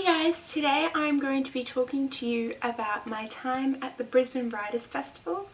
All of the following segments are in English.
Hey guys, today I'm going to be talking to you about my time at the Brisbane Writers Festival.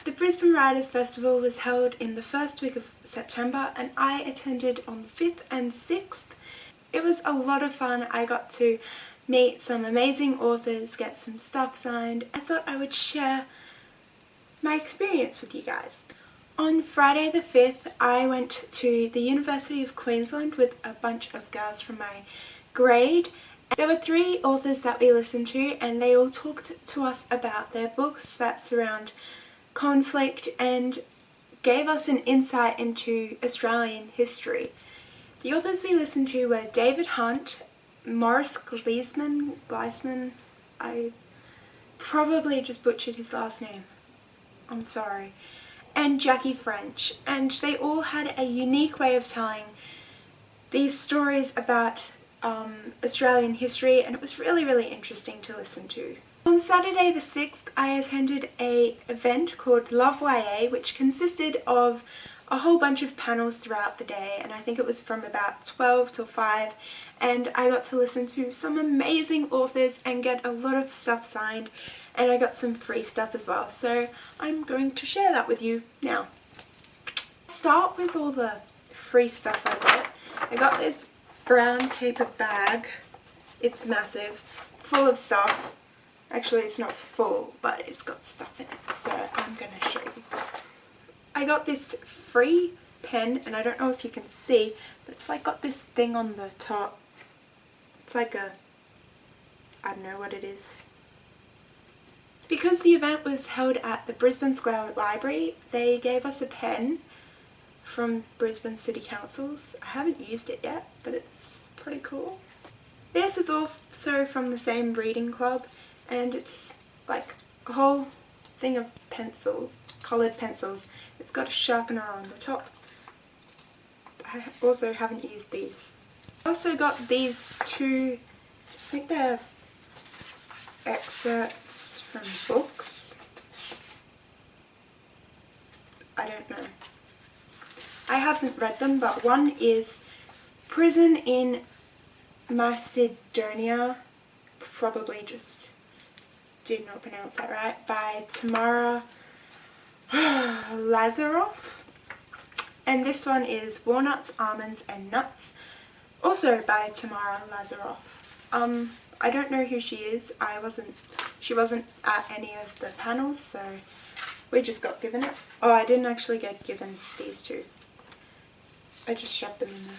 The Brisbane Writers Festival was held in the first week of September and I attended on the 5th and 6th. It was a lot of fun. I got to meet some amazing authors, get some stuff signed. I thought I would share my experience with you guys. On Friday the 5th I went to the University of Queensland with a bunch of girls from my grade. There were 3 authors that we listened to and they all talked to us about their books that surround conflict and gave us an insight into Australian history. The authors we listened to were David Hunt, Maurice Gleisman, I probably just butchered his last name, I'm sorry, and Jackie French, and they all had a unique way of telling these stories about Australian history, and it was really interesting to listen to. On Saturday the 6th I attended an event called Love YA, which consisted of a whole bunch of panels throughout the day, and I think it was from about 12 till 5, and I got to listen to some amazing authors and get a lot of stuff signed, and I got some free stuff as well, so I'm going to share that with you now. Start with all the free stuff I got. I got this brown paper bag. It's massive, full of stuff. Actually it's not full, but it's got stuff in it, so I'm going to show you. I got this free pen, and I don't know if you can see, but it's like got this thing on the top. It's like a, I don't know what it is. Because the event was held at the Brisbane Square Library, they gave us a pen from Brisbane City Councils. I haven't used it yet, but it's pretty cool. This is also from the same reading club, and it's like a whole thing of pencils, coloured pencils. It's got a sharpener on the top. I also haven't used these. I also got these 2, I think they're excerpts from books. I don't know. I haven't read them, but one is Prison in Macedonia, probably just did not pronounce that right, by Tamara Lazaroff. And this one is Walnuts, Almonds and Nuts, also by Tamara Lazaroff. I don't know who she is. She wasn't at any of the panels, so we just got given it. Oh, I didn't actually get given these 2. I just shoved them in there.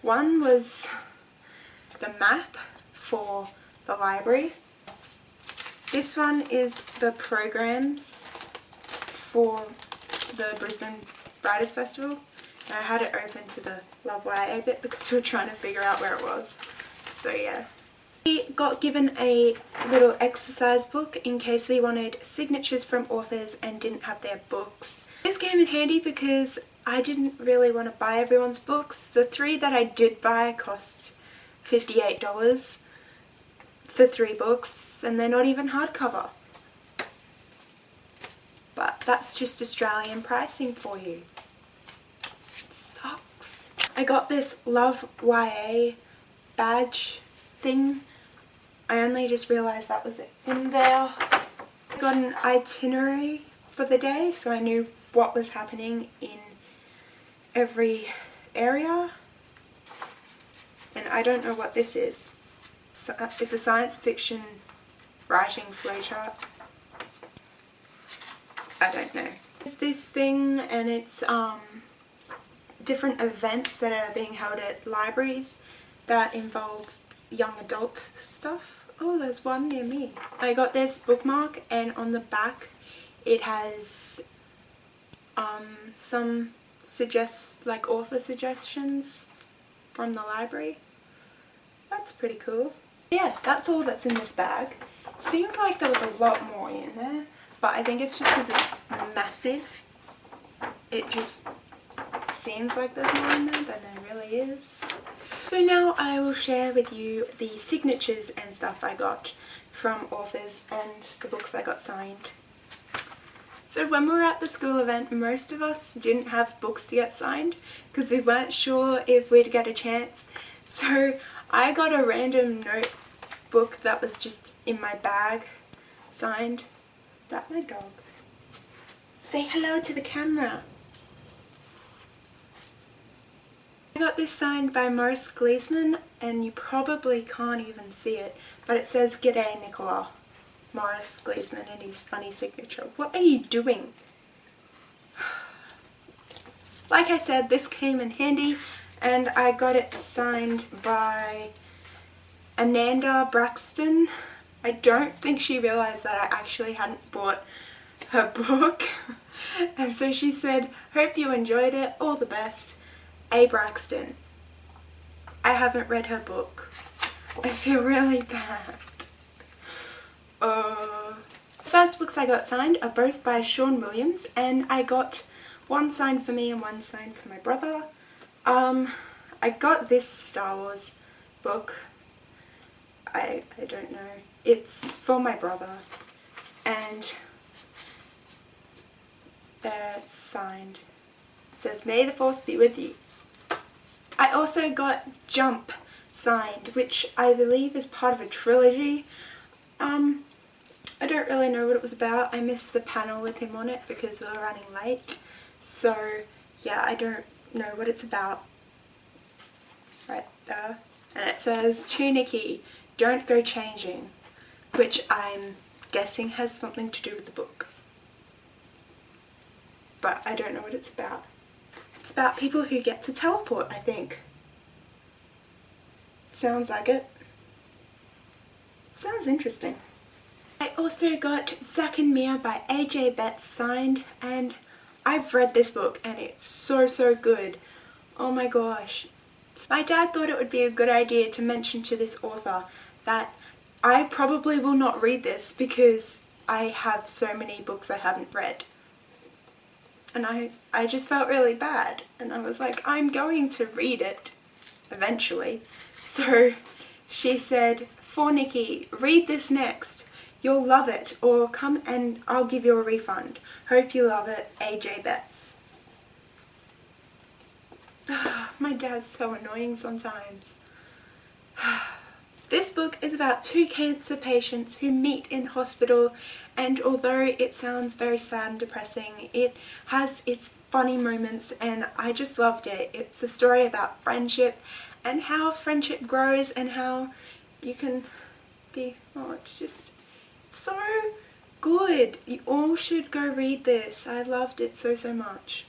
One was the map for the library. This one is the programs for the Brisbane Writers Festival. And I had it open to the Love YA bit because we were trying to figure out where it was. So yeah. We got given a little exercise book in case we wanted signatures from authors and didn't have their books. This came in handy because I didn't really want to buy everyone's books. The 3 that I did buy cost $58 for 3 books, and they're not even hardcover. But that's just Australian pricing for you. It sucks. I got this Love YA badge thing. I only just realised that was in there. I got an itinerary for the day, so I knew what was happening in every area. And I don't know what this is. It's a science fiction writing flowchart. I don't know. It's this thing, and it's different events that are being held at libraries that involve young adult stuff. Oh, there's one near me. I got this bookmark, and on the back it has some author suggestions from the library. That's pretty cool. Yeah, that's all that's in this bag. It seemed like there was a lot more in there, but I think it's just because it's massive. It just seems like there's more in there than there really is. So now I will share with you the signatures and stuff I got from authors and the books I got signed. So when we were at the school event, most of us didn't have books to get signed because we weren't sure if we'd get a chance. So I got a random notebook that was just in my bag, signed. Is that my dog? Say hello to the camera. I got this signed by Maurice Gleesman, and you probably can't even see it, but it says "G'day Nicola." Maurice Gleesman and his funny signature. What are you doing? Like I said, this came in handy, and I got it signed by Ananda Braxton. I don't think she realised that I actually hadn't bought her book, and so she said, "Hope you enjoyed it, all the best, A. Braxton." I haven't read her book. I feel really bad. The first books I got signed are both by Sean Williams, and I got one signed for me and one signed for my brother. I got this Star Wars book. I don't know. It's for my brother, and it's signed. It says, "May the Force be with you." I also got Jump signed, which I believe is part of a trilogy. I don't really know what it was about. I missed the panel with him on it because we were running late. So yeah, I don't know what it's about. Right there. And it says, "To Nikki, don't go changing," which I'm guessing has something to do with the book. But I don't know what it's about. It's about people who get to teleport, I think. Sounds like it. Sounds interesting. I also got Zack and Mia by AJ Betts signed, and I've read this book and it's so good. Oh my gosh. My dad thought it would be a good idea to mention to this author that I probably will not read this because I have so many books I haven't read. And I just felt really bad, and I was like, I'm going to read it eventually. So she said, "For Nikki, read this next. You'll love it, or come and I'll give you a refund. Hope you love it, AJ Betts." My dad's so annoying sometimes. This book is about two cancer patients who meet in hospital, and although it sounds very sad and depressing, it has its funny moments, and I just loved it. It's a story about friendship and how friendship grows and how you can be, it's just so good. You all should go read this. I loved it so much.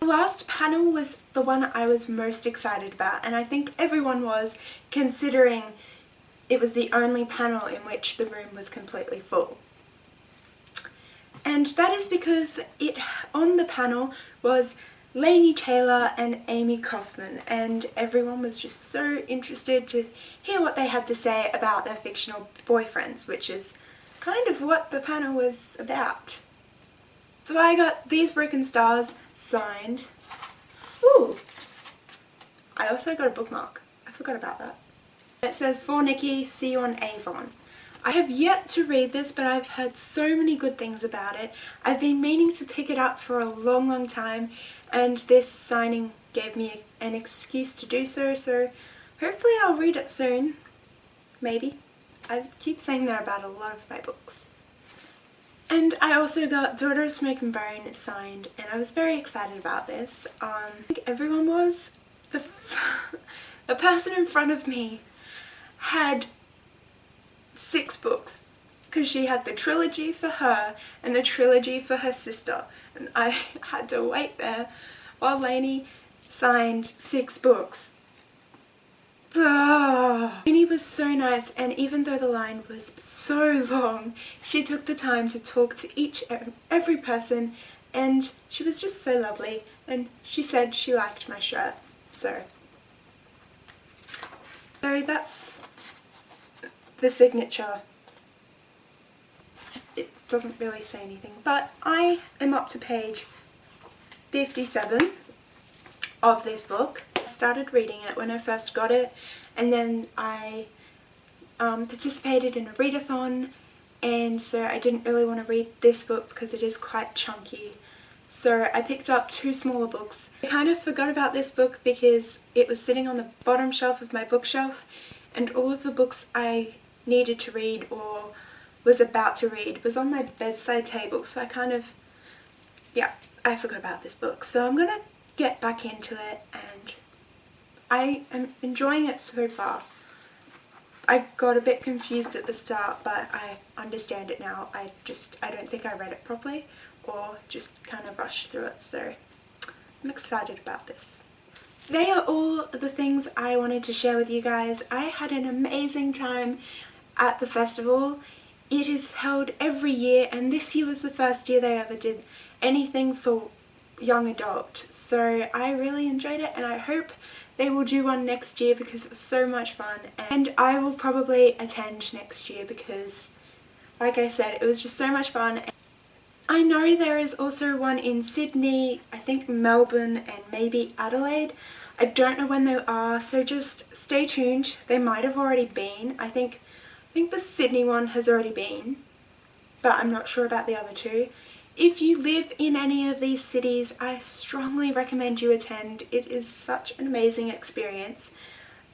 The last panel was the one I was most excited about, and I think everyone was, considering it was the only panel in which the room was completely full. And that is because on the panel was Laini Taylor and Amy Kaufman, and everyone was just so interested to hear what they had to say about their fictional boyfriends, which is kind of what the panel was about. So I got These Broken Stars signed. Ooh! I also got a bookmark. I forgot about that. It says, "For Nikki, see you on Avon." I have yet to read this, but I've heard so many good things about it. I've been meaning to pick it up for a long time, and this signing gave me an excuse to do so, so hopefully I'll read it soon. Maybe. I keep saying that about a lot of my books. And I also got Daughter of Smoke and Bone signed, and I was very excited about this. I think everyone was. The person in front of me had 6 books, because she had the trilogy for her and the trilogy for her sister, and I had to wait there while Laini signed 6 books. Laini was so nice, and even though the line was so long, she took the time to talk to every person, and she was just so lovely, and she said she liked my shirt, so that's the signature. It doesn't really say anything, but I am up to page 57 of this book. I started reading it when I first got it, and then I participated in a readathon, and so I didn't really want to read this book because it is quite chunky. so I picked up 2 smaller books. I kind of forgot about this book because it was sitting on the bottom shelf of my bookshelf, and all of the books I needed to read or was about to read was on my bedside table, so I forgot about this book. So I'm gonna get back into it, and I am enjoying it so far. I got a bit confused at the start, but I understand it now. I don't think I read it properly or just kind of rushed through it, so I'm excited about this. They are all the things I wanted to share with you guys. I had an amazing time at the festival. It is held every year, and this year was the first year they ever did anything for young adult, so I really enjoyed it, and I hope they will do one next year because it was so much fun, and I will probably attend next year because, like I said, it was just so much fun. I know there is also one in Sydney, I think Melbourne, and maybe Adelaide. I don't know when they are, so just stay tuned. They might have already been. I think the Sydney one has already been, but I'm not sure about the other 2. If you live in any of these cities, I strongly recommend you attend. It is such an amazing experience,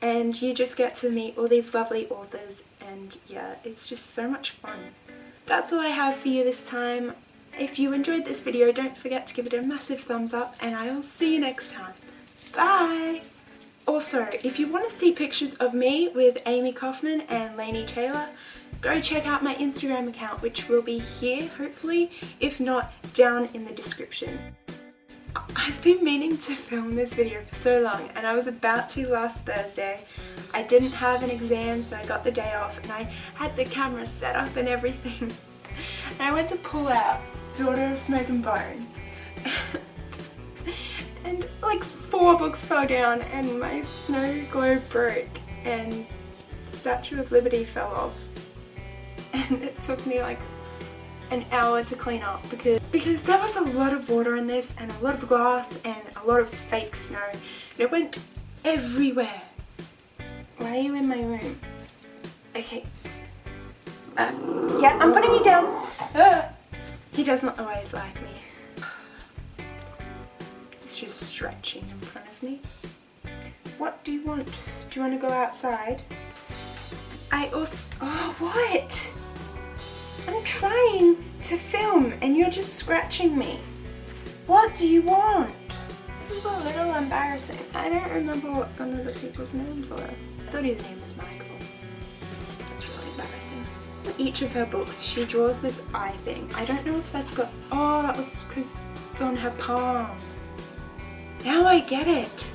and you just get to meet all these lovely authors, and yeah, it's just so much fun. That's all I have for you this time. If you enjoyed this video, don't forget to give it a massive thumbs up, and I will see you next time. Bye! Also, if you want to see pictures of me with Amy Kaufman and Lainey Taylor, go check out my Instagram account, which will be here, hopefully, if not, down in the description. I've been meaning to film this video for so long, and I was about to last Thursday. I didn't have an exam, so I got the day off, and I had the camera set up and everything. And I went to pull out Daughter of Smoke and Bone, and like 4 books fell down, and my snow globe broke, and the Statue of Liberty fell off. And it took me like an hour to clean up because there was a lot of water in this, and a lot of glass, and a lot of fake snow. And it went everywhere. Why are you in my room? Okay. Yeah, I'm putting you down. He doesn't always like me. He's just stretching in front of me. What do you want? Do you want to go outside? Oh, what? I'm trying to film and you're just scratching me. What do you want? This is a little embarrassing. I don't remember what one of the people's names were. I thought his name was Michael. That's really embarrassing. Each of her books, she draws this eye thing. I don't know if that's got... Oh, that was because it's on her palm. Now I get it.